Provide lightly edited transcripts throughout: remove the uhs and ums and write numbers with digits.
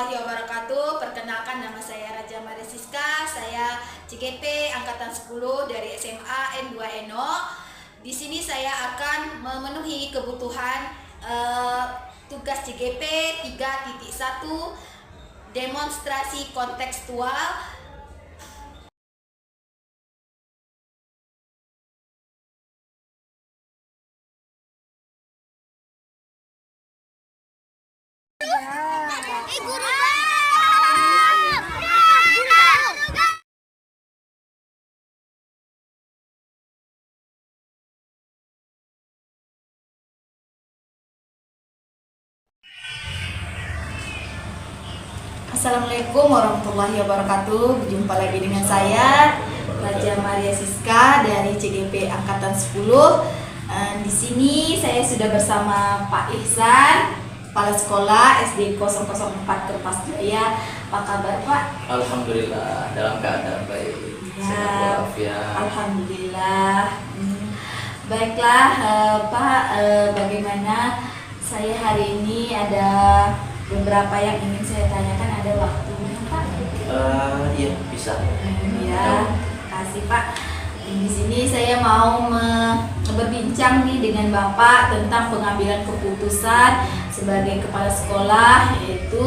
warahmatullahi wabarakatuh. Perkenalkan, nama saya Raja Maria Siska. Saya CGP Angkatan 10 dari SMA N2 Eno. Di sini saya akan memenuhi kebutuhan tugas CGP 3.1 demonstrasi kontekstual. Assalamualaikum warahmatullahi wabarakatuh. Berjumpa lagi dengan saya Raja Maria Siska dari CGP Angkatan 10. Di sini saya sudah bersama Pak Ihsan, Kepala Sekolah SD 004 Kerpas Jaya. Apa kabar Pak? Alhamdulillah dalam keadaan baik. Ya, Walafiat. Alhamdulillah. Baiklah Pak, bagaimana saya hari ini ada beberapa yang ingin saya tanyakan, ada waktunya Pak? Iya bisa. Ya, kasih Pak. Di sini saya mau berbincang nih dengan Bapak tentang pengambilan keputusan sebagai kepala sekolah, yaitu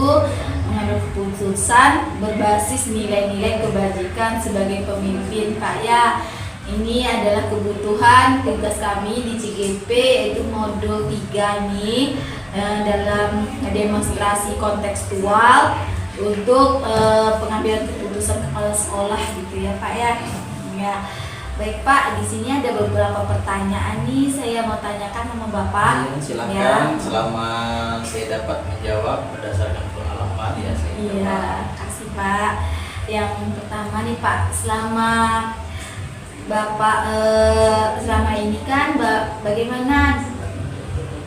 mengambil keputusan berbasis nilai-nilai kebajikan sebagai pemimpin Pak ya. Ini adalah kebutuhan tugas kami di CGP, yaitu modul 3 nih, dalam demonstrasi kontekstual untuk pengambilan keputusan kepala sekolah gitu ya Pak ya. Ya. Baik Pak, di sini ada beberapa pertanyaan nih saya mau tanyakan sama Bapak. Iya, silakan. Ya. Selama saya dapat menjawab berdasarkan pengalaman ya saya Iya, jawab. kasih Pak. Yang pertama nih Pak, selama Bapak selama ini kan bagaimana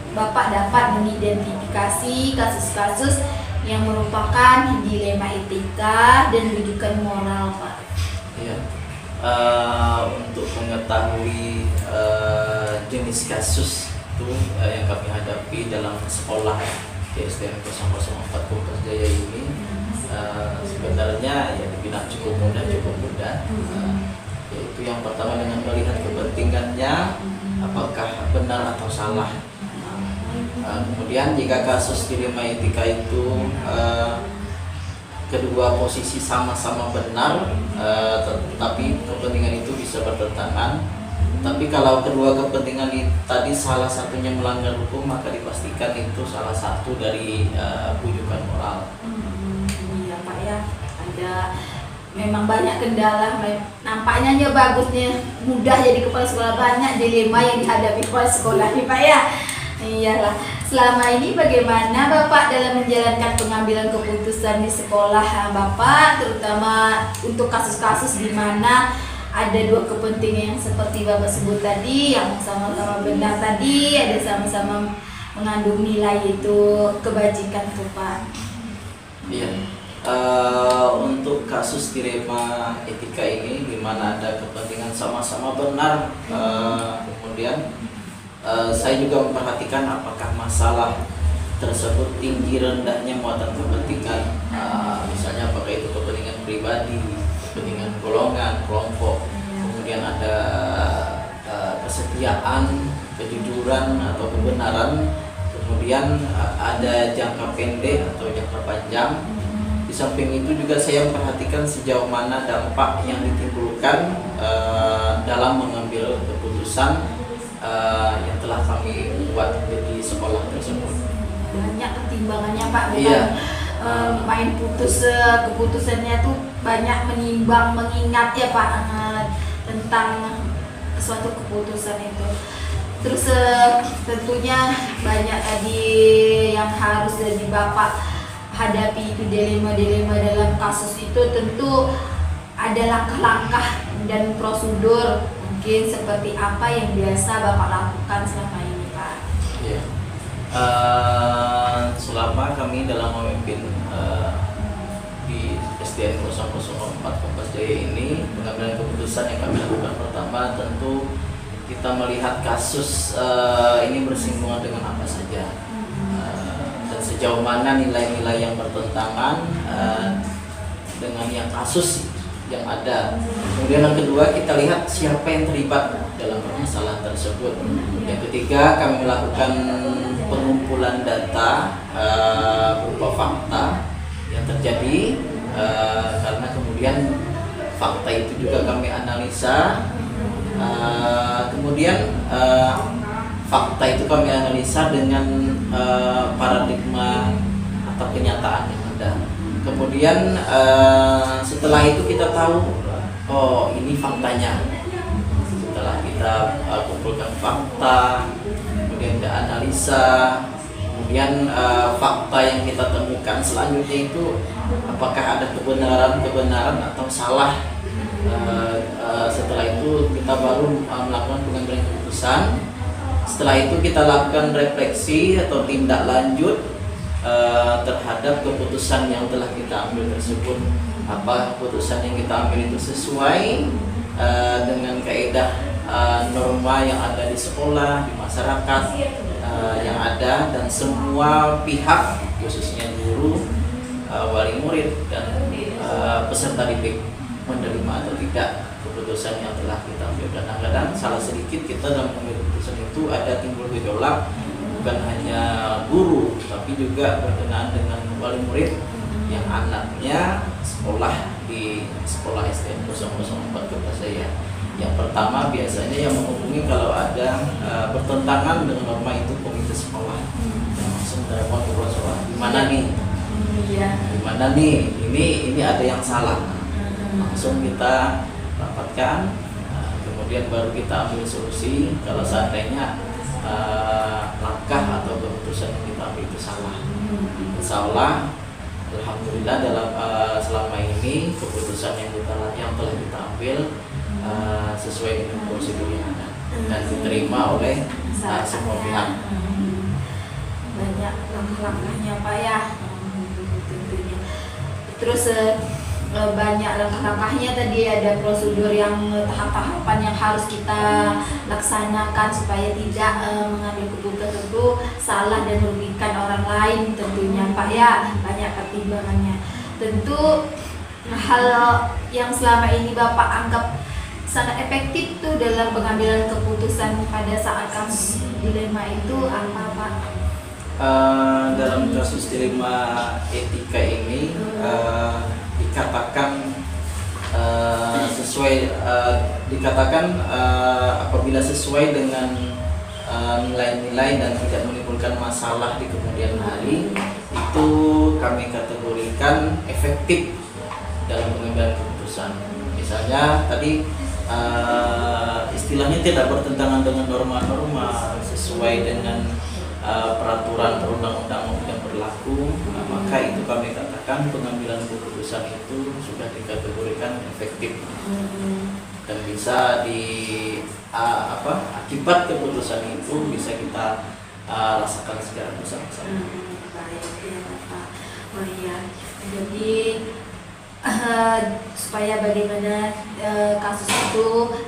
Bapak dapat mengidentifikasi kasus-kasus yang merupakan dilema etika dan rujukan moral Pak? Iya. Untuk mengetahui jenis kasus itu yang kami hadapi dalam sekolah di SDN 004 Kerpas Jaya ini, sebenarnya ya dibilang cukup mudah. Yaitu yang pertama dengan melihat kepentingannya, apakah benar atau salah. Kemudian jika kasus dilema etika itu kedua posisi sama-sama benar, tetapi kepentingan itu bisa bertentangan. Tapi kalau kedua kepentingan tadi salah satunya melanggar hukum, maka dipastikan itu salah satu dari rujukan moral. Iya Pak ya, ada memang banyak kendala. Nampaknya aja bagusnya mudah jadi kepala sekolah, banyak dilema yang dihadapi kepala sekolah nih Pak ya. Iyalah. Selama ini bagaimana Bapak dalam menjalankan pengambilan keputusan di sekolah Bapak, terutama untuk kasus-kasus di mana ada dua kepentingan yang seperti Bapak sebut tadi, yang sama-sama benar tadi, ada sama-sama mengandung nilai itu kebajikan tuh Pak? Iya. Untuk kasus dilema etika ini, di mana ada kepentingan sama-sama benar, kemudian saya juga memperhatikan apakah masalah tersebut tinggi rendahnya muatan kepentingan, misalnya apakah itu kepentingan pribadi, kepentingan golongan, kelompok, kemudian ada kesetiaan, kejujuran atau kebenaran, kemudian ada jangka pendek atau jangka panjang. Di samping itu juga saya memperhatikan sejauh mana dampak yang ditimbulkan dalam mengambil keputusan yang telah kami buat di sekolah tersebut. Banyak pertimbangannya Pak, bukan Iya. Main keputusannya tuh banyak menimbang, mengingat ya Pak, tentang suatu keputusan itu. Terus tentunya banyak tadi yang harus dari Bapak hadapi, itu dilema-dilema dalam kasus itu. Tentu ada langkah-langkah dan prosedur mungkin seperti apa yang biasa Bapak lakukan selama ini Pak? Ya. Selama kami dalam memimpin di SDN 004 Kerpas Jaya ini, pengambilan keputusan yang kami lakukan pertama tentu kita melihat kasus ini bersinggungan dengan apa saja, dan sejauh mana nilai-nilai yang bertentangan dengan yang kasus yang ada. Kemudian yang kedua, kita lihat siapa yang terlibat dalam permasalahan tersebut. Yang ketiga, kami melakukan pengumpulan data berupa fakta yang terjadi, karena kemudian fakta itu juga kami analisa. Kemudian fakta itu kami analisa dengan paradigma atau kenyataan yang ada. Kemudian setelah itu kita tahu, oh ini faktanya. Setelah kita kumpulkan fakta, kemudian kita analisa, kemudian fakta yang kita temukan selanjutnya itu apakah ada kebenaran atau salah. Setelah itu kita baru melakukan pengambilan keputusan. Setelah itu kita lakukan refleksi atau tindak lanjut terhadap keputusan yang telah kita ambil tersebut. Apa keputusan yang kita ambil itu sesuai dengan kaidah norma yang ada di sekolah, di masyarakat yang ada, dan semua pihak khususnya guru, wali murid dan peserta didik menerima atau tidak keputusan yang telah kita ambil. Kadang-kadang salah sedikit kita dalam mengambil keputusan itu ada timbul gejolak, bukan hanya guru tapi juga berkenaan dengan wali murid yang anaknya sekolah di sekolah STM 004 kota saya. Yang pertama biasanya yang menghubungi kalau ada bertentangan dengan norma itu komite sekolah. Langsung telepon ke sekolah, gimana nih? Gimana nih? Ini ada yang salah. Langsung kita rapatkan, kemudian baru kita ambil solusi. Kalau seandainya langkah atau keputusan yang kita ambil itu salah, insya Allah, alhamdulillah dalam selama ini keputusan yang telah kita ambil sesuai dengan prosedur yang ada dan diterima oleh semua pihak. Banyak langkah-langkahnya Pak ya, tentunya. Terus banyak langkah-langkahnya, tadi ada prosedur yang tahap-tahapan yang harus kita laksanakan supaya tidak mengambil keputusan itu salah dan merugikan orang lain tentunya Pak ya. Banyak pertimbangannya. Tentu hal yang selama ini Bapak anggap sangat efektif tuh dalam pengambilan keputusan pada saat kasus dilema itu apa Pak? Dalam kasus dilema etika ini dikatakan apabila sesuai dengan nilai-nilai dan tidak menimbulkan masalah di kemudian hari, itu kami kategorikan efektif dalam pengambilan keputusan. Misalnya tadi istilahnya tidak bertentangan dengan norma-norma, sesuai dengan peraturan perundang-undangan yang berlaku, maka itu kami katakan pengambilan keputusan itu sudah dikategorikan efektif dan bisa akibat keputusan itu bisa kita rasakan secara bersama-sama. Baik ya Bapak. Oh iya, jadi supaya bagaimana kasus itu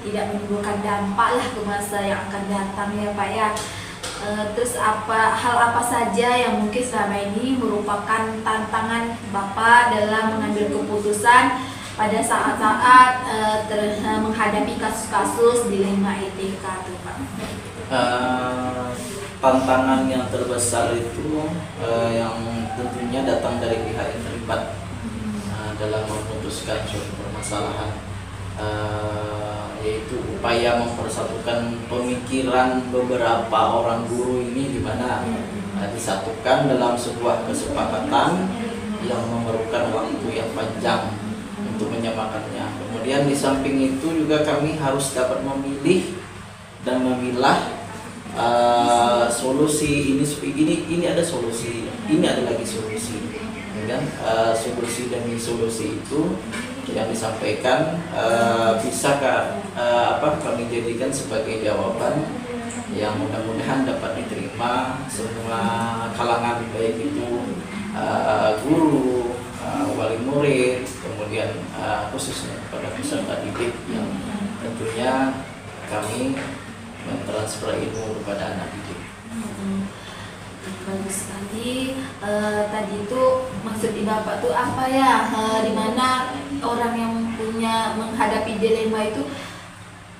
tidak menimbulkan dampak lah ke masa yang akan datang ya Pak ya. Terus hal apa saja yang mungkin selama ini merupakan tantangan Bapak dalam mengambil keputusan pada saat-saat menghadapi kasus-kasus dilema etika tuh Pak? Tantangan yang terbesar itu yang tentunya datang dari pihak yang terlibat dalam memutuskan suatu permasalahan, yaitu upaya mempersatukan pemikiran beberapa orang guru ini, di mana disatukan dalam sebuah kesepakatan yang memerlukan waktu yang panjang untuk menyamakannya. Kemudian di samping itu juga kami harus dapat memilih dan memilah solusi ini ada solusi, ini ada lagi solusi. Kemudian solusi demi solusi itu yang disampaikan bisa kami jadikan sebagai jawaban yang mudah-mudahan dapat diterima semua kalangan, baik itu guru, wali murid, kemudian khususnya kepada peserta didik yang tentunya kami mentransfer ilmu kepada anak didik. Bagus sekali. tadi itu maksud Bapak tuh apa ya? Dimana orang yang punya menghadapi dilema itu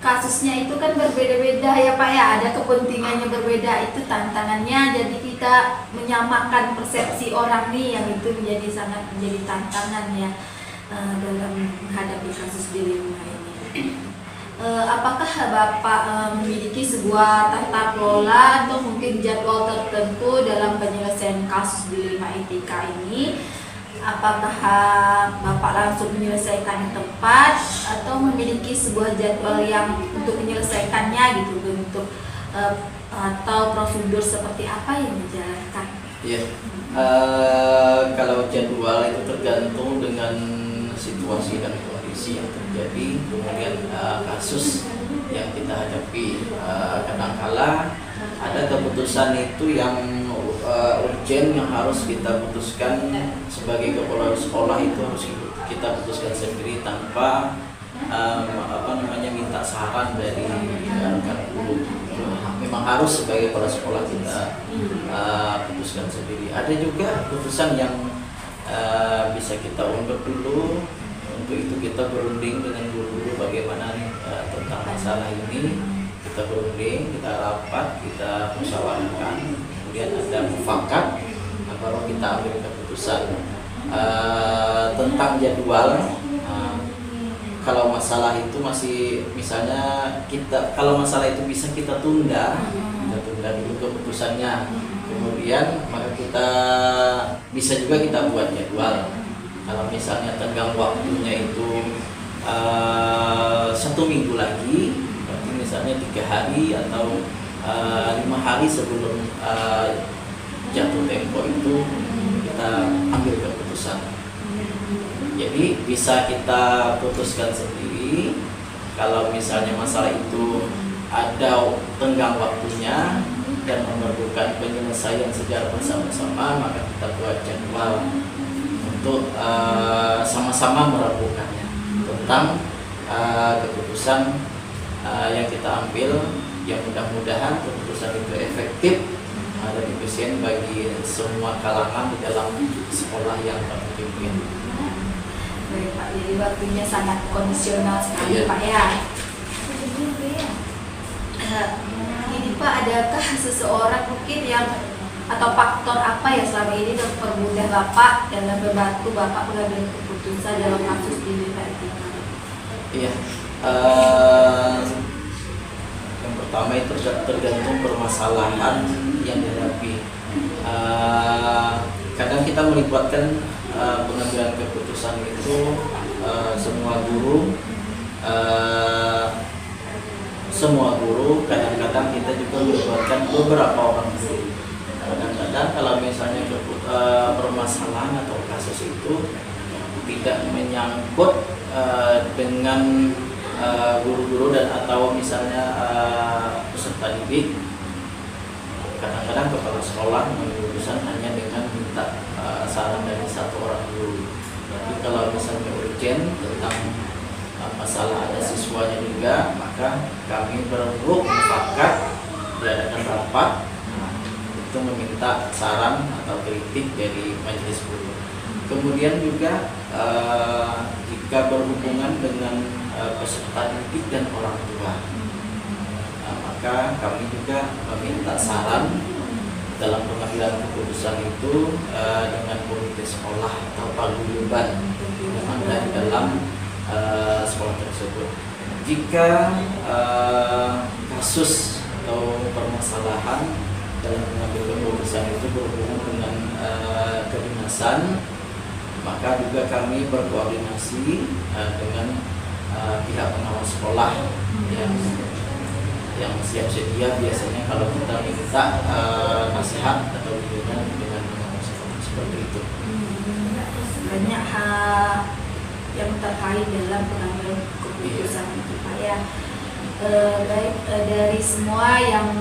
kasusnya itu kan berbeda-beda ya Pak ya, ada kepentingannya berbeda, itu tantangannya. Jadi kita menyamakan persepsi orang nih, yang itu sangat menjadi tantangan ya dalam menghadapi kasus dilema ini. Apakah Bapak memiliki sebuah tata kelola atau mungkin jadwal tertentu dalam penyelesaian kasus dilema etika ini? Apakah Bapak langsung menyelesaikan tempat atau memiliki sebuah jadwal yang untuk menyelesaikannya gitu, bentuk atau prosedur seperti apa yang dijalankan? Iya, kalau jadwal itu tergantung dengan situasi dan kondisi yang terjadi, kemudian kasus yang kita hadapi. Kadangkala ada keputusan itu yang urgent yang harus kita putuskan sebagai kepala sekolah, itu harus kita putuskan sendiri tanpa minta saran dari rekan guru. Memang harus sebagai kepala sekolah kita putuskan sendiri. Ada juga keputusan yang bisa kita undur dulu. Untuk itu kita berunding dengan guru-guru bagaimana tentang masalah ini. Kita berunding, kita rapat, kita musyawarahkan, kemudian ada mufakat, baru kita ambil keputusan. Tentang jadwal, kalau masalah itu masih, misalnya kalau masalah itu bisa kita tunda dulu keputusannya. Kemudian maka kita bisa juga kita buat jadwal. Kalau misalnya tenggang waktunya itu 1 minggu lagi, berarti misalnya 3 hari atau 5 hari sebelum jatuh tempo itu kita ambil keputusan. Jadi bisa kita putuskan sendiri. Kalau misalnya masalah itu ada tenggang waktunya dan memerlukan penyelesaian secara bersama-sama, maka kita buat jadwal untuk sama-sama meragukannya tentang keputusan yang kita ambil, yang mudah-mudahan keputusan itu efektif dan efisien bagi semua kalangan di dalam sekolah yang Pak pimpin. Baik Pak, jadi waktunya sangat kondisional sekali Iya. Pak ya. Ini Pak, adakah seseorang mungkin yang atau faktor apa ya selama ini mempermudah Bapak dalam membantu Bapak mengambil keputusan dalam kasus dilema etika? Iya, yang pertama itu tergantung permasalahan yang dihadapi. Kadang kita melibatkan pengambilan keputusan itu semua guru, kadang-kadang kita juga melibatkan beberapa orang guru. Kadang-kadang kalau misalnya permasalahan atau kasus itu tidak menyangkut dengan guru-guru dan atau misalnya peserta didik, kadang-kadang kepala sekolah mengambil keputusan hanya dengan minta saran dari 1 orang guru. Tapi kalau misalnya urgent tentang masalah ada siswanya juga, maka kami bermufakat diadakan rapat itu meminta saran atau kritik dari majelis guru. Kemudian juga jika berhubungan dengan peserta didik dan orang tua, maka kami juga meminta saran dalam pengambilan keputusan itu dengan komite sekolah atau paguyuban yang ada di dalam sekolah tersebut. Jika kasus atau permasalahan dalam mengambil keputusan itu berhubungan dengan kedinasan, maka juga kami berkoordinasi dengan pihak pengawas sekolah yang siap sedia. Biasanya kalau kita minta nasihat atau bimbingan dengan pengawas sekolah seperti itu. Banyak hal yang terkait dalam pengambilan keputusan itu Pak ya. Baik, dari semua yang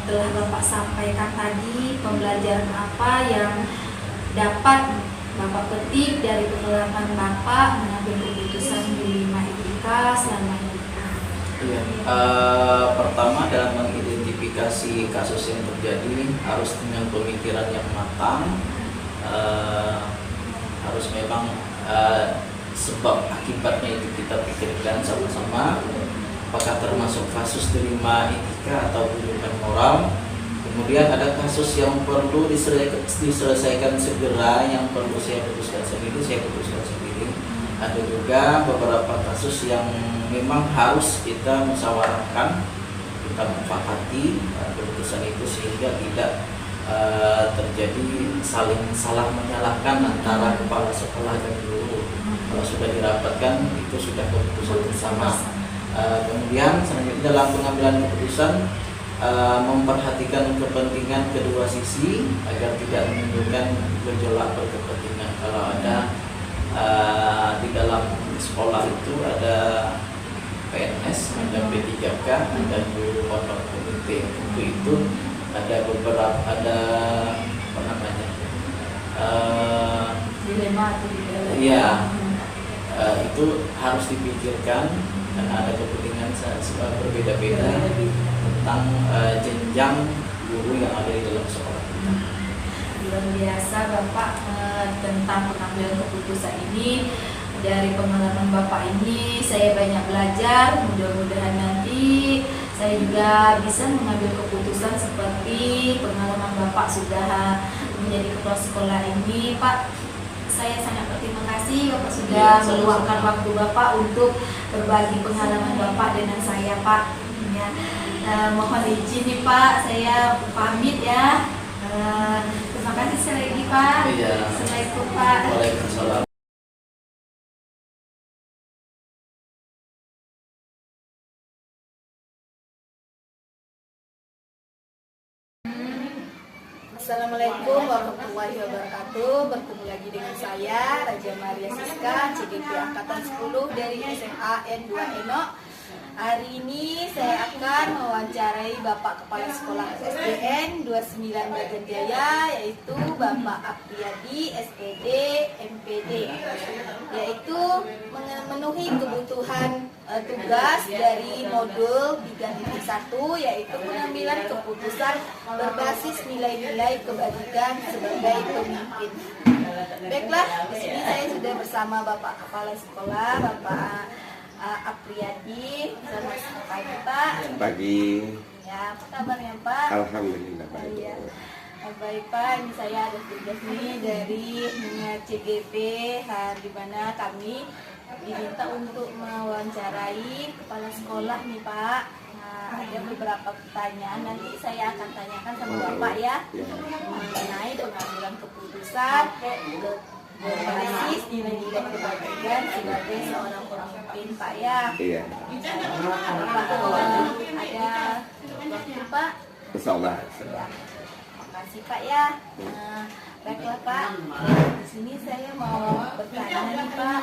telah Bapak sampaikan tadi, pembelajaran apa yang dapat Bapak petik dari pengalaman Bapak mengambil keputusan dilema etika selama ini? Iya. Pertama, dalam mengidentifikasi kasus yang terjadi harus dengan pemikiran yang matang, harus memang sebab akibatnya itu kita pikirkan sama-sama, apakah termasuk kasus terima etika atau bujukan moral. Kemudian ada kasus yang perlu diselesaikan segera, yang perlu saya putuskan sendiri. Ada juga beberapa kasus yang memang harus kita musyawarahkan, kita mufakati keputusan itu sehingga tidak terjadi saling salah menyalahkan antara kepala sekolah dan guru. Kalau sudah dirapatkan itu sudah keputusan bersama. Kemudian selanjutnya dalam pengambilan keputusan memperhatikan kepentingan kedua sisi agar tidak menimbulkan gejolak berkepentingan. Kalau ada di dalam sekolah itu ada PNS, ada P3K, ada guru pondok komite. Untuk itu ada beberapa apa namanya dilema atau dilema. Iya, itu harus dipikirkan karena ada kepentingan berbeda-beda tentang jenjang guru yang ada di dalam sekolah kita. Luar biasa Bapak tentang pengambilan keputusan ini. Dari pengalaman Bapak ini saya banyak belajar. Mudah-mudahan nanti saya juga bisa mengambil keputusan seperti pengalaman Bapak sudah menjadi kepala sekolah ini, Pak. Saya sangat berterima kasih Bapak sudah meluangkan waktu Bapak untuk berbagi pengalaman Bapak dengan saya, Pak. Ya, mohon izin nih Pak, saya pamit ya. Terima kasih sekali lagi Pak. Iya. Assalamualaikum Pak. Waalaikumsalam. Assalamualaikum warahmatullahi wabarakatuh. Bertemu lagi dengan saya Raja Maria Siska, CGP Angkatan 10 dari SMA N2 Enok. Hari ini saya akan mewawancarai Bapak Kepala Sekolah SDN 29 Brajan Jaya, yaitu Bapak Apriyadi, SPD, MPD, yaitu memenuhi kebutuhan tugas dari modul 3.1, yaitu pengambilan keputusan berbasis nilai-nilai kebajikan sebagai pemimpin. Baiklah, di sini saya sudah bersama Bapak Kepala Sekolah, Bapak Apriyadi. Selamat pagi Pak. Pagi. Ya, apa kabarnya Pak? Alhamdulillah baik. Ya. Baik Pak, ini saya ada tugas nih dari CGP, di mana kami diminta untuk mewawancarai kepala sekolah nih Pak. Nah, ada beberapa pertanyaan nanti saya akan tanyakan sama Bapak ya, mengenai pengambilan keputusan berbasis nilai-nilai kebajikan sebagai seorang pemimpin Pak ya. Iya. Bapak ada waktu Pak? Insyaallah. Ya. Makasih Pak ya. Baiklah Pak. Di sini saya mau bertanya nih Pak.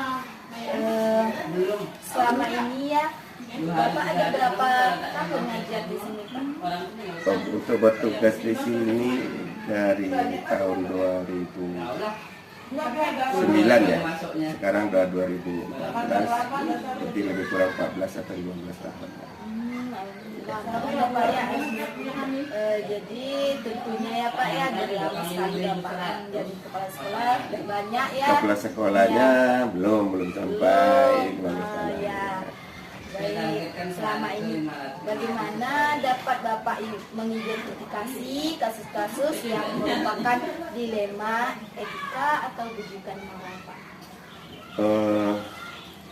Selama ini ya, Bapak ada berapa tahun ngajar di sini Pak? Untuk bertugas di sini dari tahun 2009 ya. Sekarang udah 2014. Jadi lebih kurang 14 atau 15 tahun. Bapak ya, jadi tentunya ya Pak ya, dari lama sekali Bapak jadi kepala sekolah banyak ya. Kepala sekolahnya belum sampai 15 tahun. Ya. Baik, selama ini bagaimana dapat Bapak mengidentifikasi kasus-kasus yang merupakan dilema etika atau bujukan moral Pak?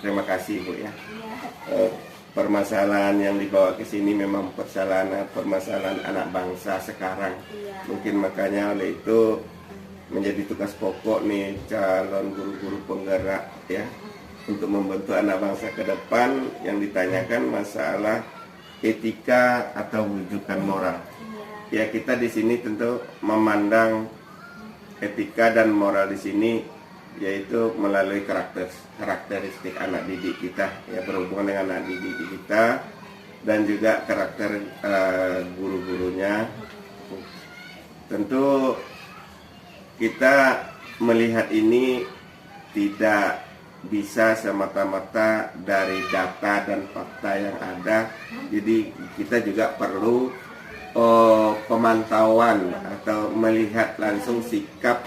Terima kasih Bu ya. Ya. Permasalahan yang dibawa ke sini memang permasalahan anak bangsa sekarang. Iya. Mungkin makanya oleh itu menjadi tugas pokok nih calon guru-guru penggerak ya, untuk membentuk anak bangsa ke depan yang ditanyakan masalah etika atau wujudan moral. Ya, kita di sini tentu memandang etika dan moral di sini yaitu melalui karakteristik anak didik kita ya, berhubungan dengan anak didik kita dan juga karakter guru-gurunya. Tentu kita melihat ini tidak bisa semata-mata dari data dan fakta yang ada. Jadi kita juga perlu pemantauan atau melihat langsung sikap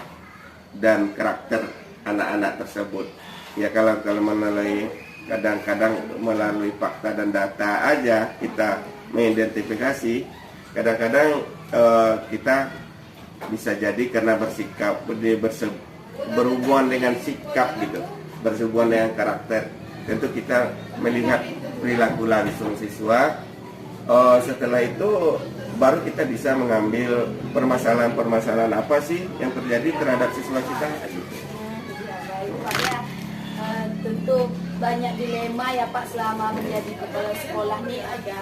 dan karakter anak-anak tersebut. Ya kalau melalui kadang-kadang melalui fakta dan data aja kita mengidentifikasi, kadang-kadang kita bisa jadi karena berhubungan dengan sikap gitu, berhubungan dengan karakter. Tentu kita melihat perilaku langsung siswa. Setelah itu baru kita bisa mengambil permasalahan-permasalahan apa sih yang terjadi terhadap siswa kita. Ya, baik Pak ya. Tentu banyak dilema ya Pak selama menjadi kepala sekolah nih. Ada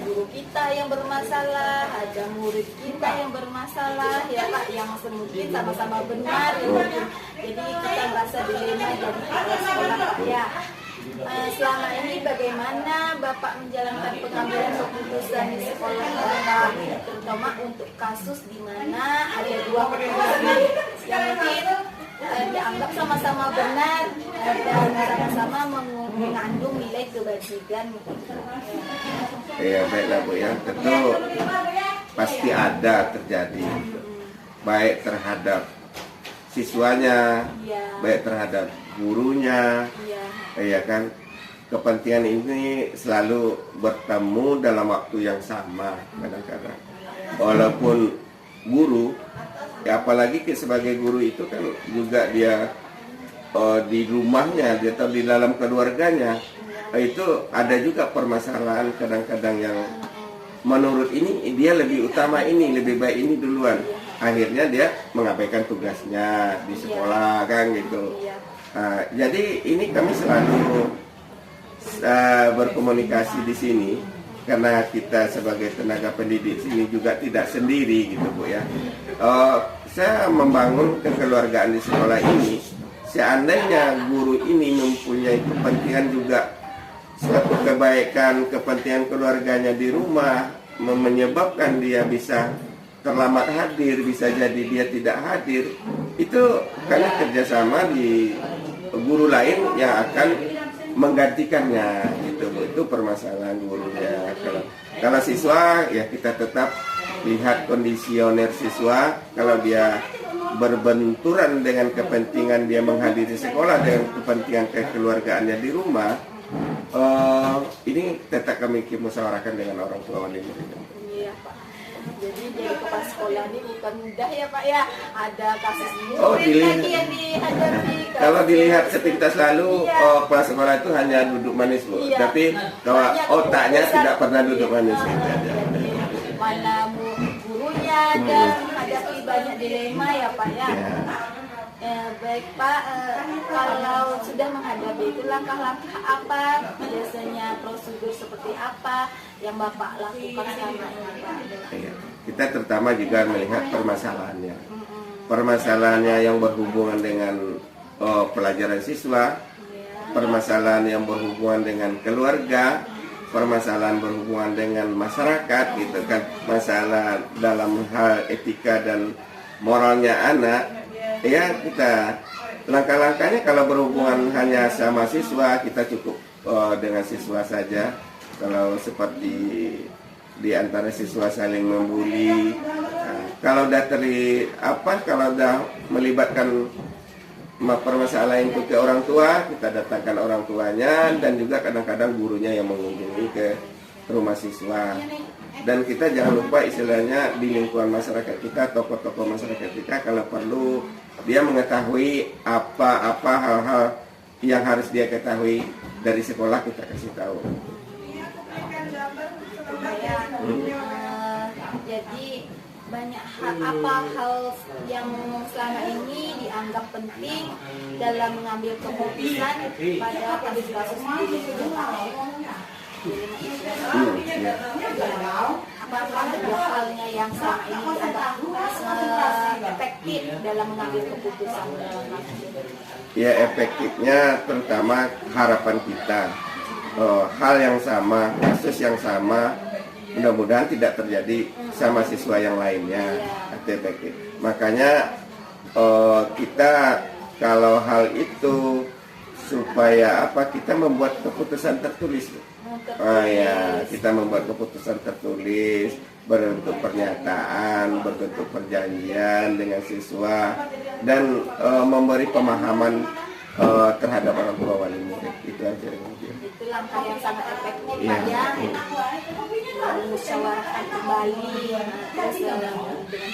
guru kita yang bermasalah, ada murid kita yang bermasalah ya Pak, yang mungkin sama-sama benar ya mungkin. Jadi kita merasa dilema jadi kepala sekolah Pak ya. Selama ini bagaimana Bapak menjalankan pengambilan keputusan di sekolah Bapak, terutama untuk kasus di mana ada dua keputusan yang mungkin dianggap sama-sama benar dan sama-sama mengandung nilai kebajikan. Ya baiklah Bu ya, tentu pasti ada terjadi, baik terhadap siswanya, baik terhadap gurunya. Ya kan, kepentingan ini selalu bertemu dalam waktu yang sama kadang-kadang. Walaupun guru, ya apalagi sebagai guru itu kan juga dia di rumahnya, dia atau di dalam keluarganya, itu ada juga permasalahan kadang-kadang yang menurut ini dia lebih utama ini, lebih baik ini duluan. Akhirnya dia mengabaikan tugasnya di sekolah kan gitu. Jadi ini kami selalu berkomunikasi di sini karena kita sebagai tenaga pendidik sini juga tidak sendiri gitu Bu ya. Saya membangun kekeluargaan di sekolah ini. Seandainya guru ini mempunyai kepentingan juga suatu kebaikan, kepentingan keluarganya di rumah menyebabkan dia bisa terlambat hadir, bisa jadi dia tidak hadir, itu kami kerjasama di guru lain yang akan menggantikannya gitu Bu. Itu permasalahan gurunya. Kalau siswa ya kita tetap lihat kondisioner siswa. Kalau dia berbenturan dengan kepentingan dia menghadiri sekolah dengan kepentingan kekeluargaannya di rumah, ini tetap kami musyawarahkan dengan orang tua wali murid. Iya Pak. Jadi kepala sekolah ini bukan mudah ya Pak ya. Ada kasus ini lagi yang dihadapi. Kalau dilihat sepintas lalu, kepala sekolah itu hanya duduk manis Bu. Iya. Tapi kalau otaknya tidak pernah duduk manis. Jadi mana gurunya dan menghadapi banyak dilema ya Pak ya. Baik Pak, kalau sudah menghadapi itu langkah-langkah apa, biasanya prosedur seperti apa yang Bapak lakukan selama ini Pak? Kita terutama juga melihat permasalahannya. Permasalahannya yang berhubungan dengan pelajaran siswa, permasalahan yang berhubungan dengan keluarga, permasalahan berhubungan dengan masyarakat gitu kan, masalah dalam hal etika dan moralnya anak. Ya kita langkah-langkahnya kalau berhubungan hanya sama siswa kita cukup dengan siswa saja. Kalau seperti di antara siswa saling membuli, kalau udah kalau udah melibatkan permasalahan itu ke orang tua, kita datangkan orang tuanya dan juga kadang-kadang gurunya yang mengunjungi ke rumah siswa. Dan kita jangan lupa istilahnya di lingkungan masyarakat kita, tokoh-tokoh masyarakat kita kalau perlu dia mengetahui apa-apa hal-hal yang harus dia ketahui dari sekolah, kita kasih tahu. Jadi banyak hal yang selama ini dianggap penting dalam mengambil keputusan pada kasus-kasus ini. Apa kedua halnya yang selama ini dianggap efektif dalam mengambil keputusan? Ya efektifnya terutama harapan kita, hal yang sama, kasus yang sama, mudah-mudahan tidak terjadi sama siswa yang lainnya. Itu efektif. Makanya kita kalau hal itu supaya kita membuat keputusan tertulis. Ya, kita membuat keputusan tertulis berbentuk pernyataan, berbentuk perjanjian dengan siswa, dan memberi pemahaman terhadap orang tua wali murid. Itu aja. Itu langkah yang sangat efektif Iya. Pak ya. Musyawarahkan kembali, terus dengan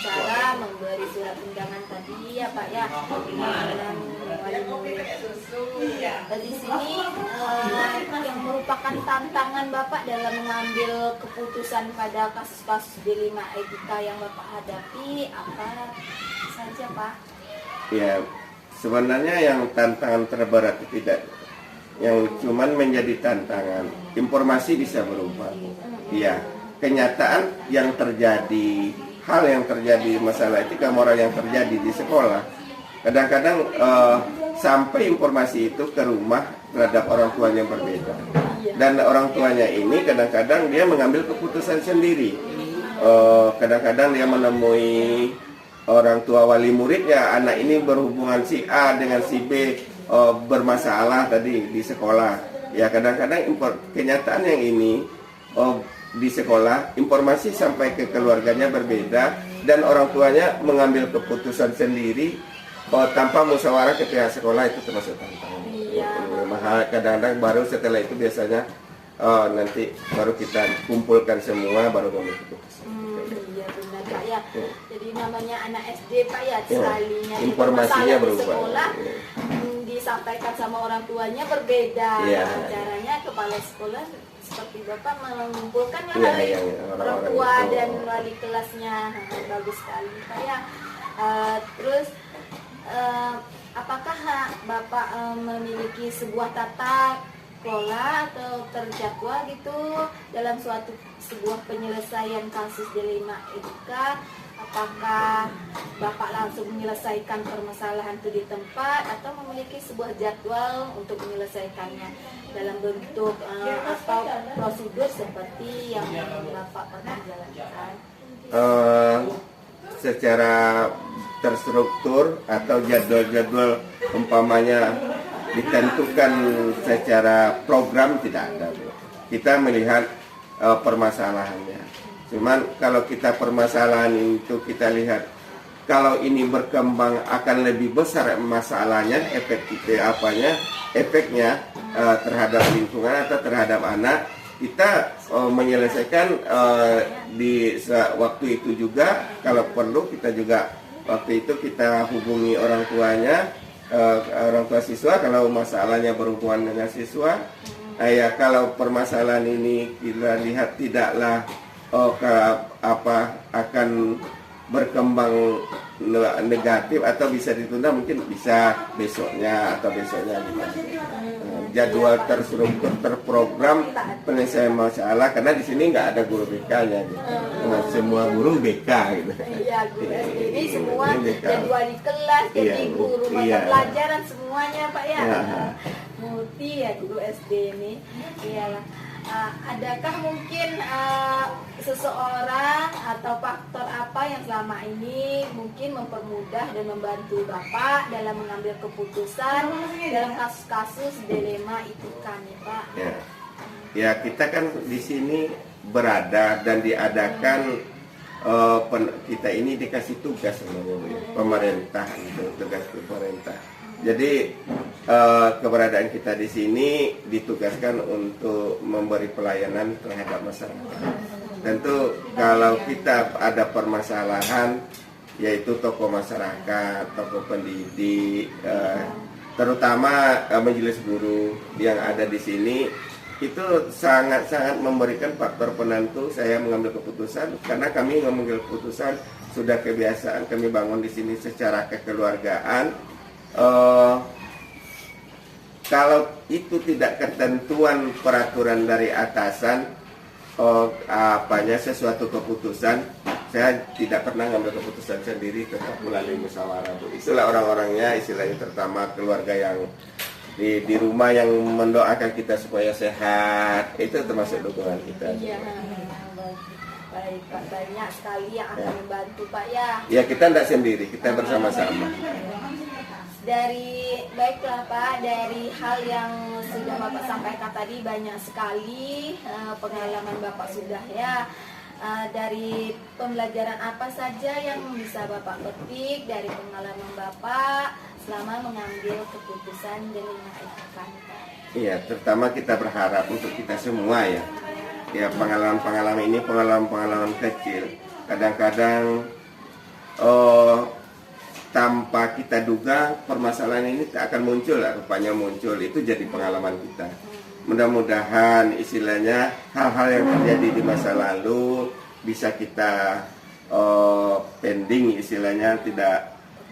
cara memberi surat undangan tadi ya Pak ya, dengan wali murid. Di sini yang merupakan tantangan Bapak dalam mengambil keputusan pada kasus-kasus dilema etika yang Bapak hadapi apa saja Pak? Ya, sebenarnya yang tantangan terberat tidak, yang cuman menjadi tantangan, informasi bisa berubah. Iya, kenyataan yang terjadi, hal yang terjadi, masalah etika moral yang terjadi di sekolah, kadang-kadang sampai informasi itu ke rumah terhadap orang tuanya berbeda. Dan orang tuanya ini kadang-kadang dia mengambil keputusan sendiri. Kadang-kadang dia menemui orang tua wali muridnya, anak ini berhubungan si A dengan si B, bermasalah tadi di sekolah. Ya, kadang-kadang kenyataan yang ini di sekolah, informasi sampai ke keluarganya berbeda, dan orang tuanya mengambil keputusan sendiri tanpa musyawarah ke pihak sekolah. Itu termasuk tantangan. Kadang-kadang baru setelah itu biasanya nanti baru kita kumpulkan semua, baru mengambil keputusan. Iya benar Pak ya. Jadi namanya anak SD Pak ya, sekalinya informasinya di berubah. sekolah disampaikan sama orang tuanya berbeda. Caranya kepala sekolah seperti Bapak mengumpulkan orang tua dan wali kelasnya. Bagus sekali Pak ya. Terus apakah Bapak memiliki sebuah tata kelola atau terjadwal gitu dalam sebuah penyelesaian kasus dilema etika? Apakah Bapak langsung menyelesaikan permasalahan itu di tempat atau memiliki sebuah jadwal untuk menyelesaikannya dalam bentuk atau prosedur seperti yang Bapak pernah jalankan? Secara terstruktur atau jadwal-jadwal umpamanya ditentukan secara program tidak ada. Kita melihat permasalahannya. Cuman kalau kita permasalahan itu kita lihat, kalau ini berkembang akan lebih besar masalahnya, efeknya terhadap lingkungan atau terhadap anak, kita menyelesaikan di waktu itu juga. Kalau perlu kita juga waktu itu kita hubungi orang tuanya, orang tua siswa kalau masalahnya berhubungan dengan siswa. Ya, kalau permasalahan ini kita lihat tidaklah akan berkembang negatif atau bisa ditunda, mungkin bisa besoknya atau besoknya. Jadwal terstruktur, terprogram penyelesaian masalah, karena di sini nggak ada guru BK-nya gitu. Semua guru BK gitu. Iya, guru SD ini semua jadi wali kelas, jadi guru mata pelajaran semuanya Pak ya. Multi ya guru SD ini. Iyalah. Adakah mungkin seseorang atau faktor apa yang selama ini mungkin mempermudah dan membantu Bapak dalam mengambil keputusan dalam kasus-kasus dilema etika nih Pak? Ya, kita kan di sini berada dan diadakan, kita ini dikasih tugas sebenarnya pemerintah, itu tugas pemerintah. Jadi keberadaan kita di sini ditugaskan untuk memberi pelayanan terhadap masyarakat. Tentu kalau kita ada permasalahan, yaitu tokoh masyarakat, tokoh pendidik, terutama majelis guru yang ada di sini, itu sangat-sangat memberikan faktor penentu saya mengambil keputusan, karena kami mengambil keputusan sudah kebiasaan kami bangun di sini secara kekeluargaan. Kalau itu tidak ketentuan peraturan dari atasan, sesuatu keputusan, saya tidak pernah ngambil keputusan sendiri, tetap melalui musyawarah. Itulah orang-orangnya, istilahnya terutama keluarga yang di rumah yang mendoakan kita supaya sehat, itu termasuk dukungan kita. Iya. Baik Pak, banyak sekali yang akan membantu Pak ya. Ya, kita tidak sendiri, kita bersama-sama. Dari Baiklah Pak, dari hal yang sudah Bapak sampaikan tadi banyak sekali pengalaman Bapak sudah ya. Dari pembelajaran apa saja yang bisa Bapak petik dari pengalaman Bapak selama mengambil keputusan demi etika? Iya, terutama kita berharap untuk kita semua ya. Ya, pengalaman-pengalaman ini pengalaman-pengalaman kecil. Kadang-kadang tanpa kita duga permasalahan ini tak akan muncul, rupanya muncul. Itu jadi pengalaman kita. Mudah-mudahan istilahnya hal-hal yang terjadi di masa lalu bisa kita pending, istilahnya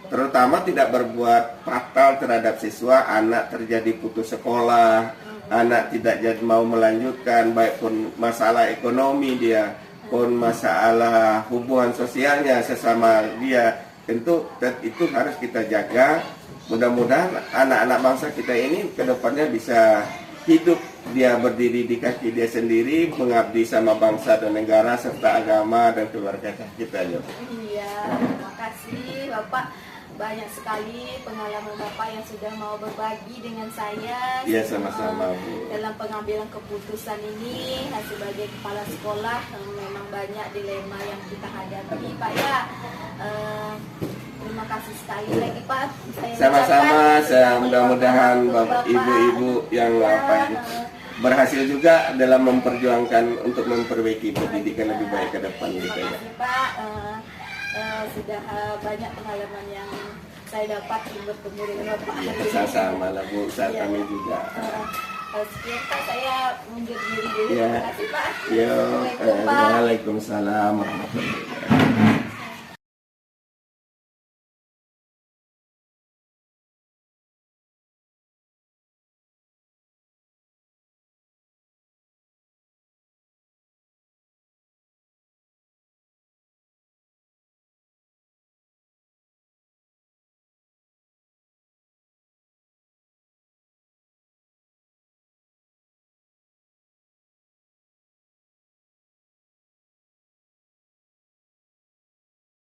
terutama tidak berbuat fatal terhadap siswa. Anak terjadi putus sekolah, anak tidak jadi mau melanjutkan, baik pun masalah ekonomi dia pun masalah hubungan sosialnya sesama dia, tentu itu harus kita jaga. Mudah-mudahan anak-anak bangsa kita ini kedepannya bisa hidup, dia berdiri di kaki dia sendiri, mengabdi sama bangsa dan negara serta agama dan keluarga kita. Iya, terima kasih Bapak. Banyak sekali pengalaman Bapak yang sudah mau berbagi dengan saya. Iya, sama-sama Bu. Dalam pengambilan keputusan ini sebagai kepala sekolah memang banyak dilema yang kita hadapi Pak ya. Terima kasih sekali lagi Pak. Sama-sama, mudah-mudahan Bapak Ibu-ibu yang berhasil juga dalam memperjuangkan untuk memperbaiki pendidikan lebih baik ke depan gitu ya. Terima kasih Pak. Sudah banyak pengalaman yang saya dapat bertemu dengan Bapak. Ya, sama lah Bu, kami juga. Sekian Pak, saya mundur diri dulu. Ya. Terima kasih Pak. Yo, Assalamualaikum, Pak. Waalaikumsalam warahmatullahi wabarakatuh.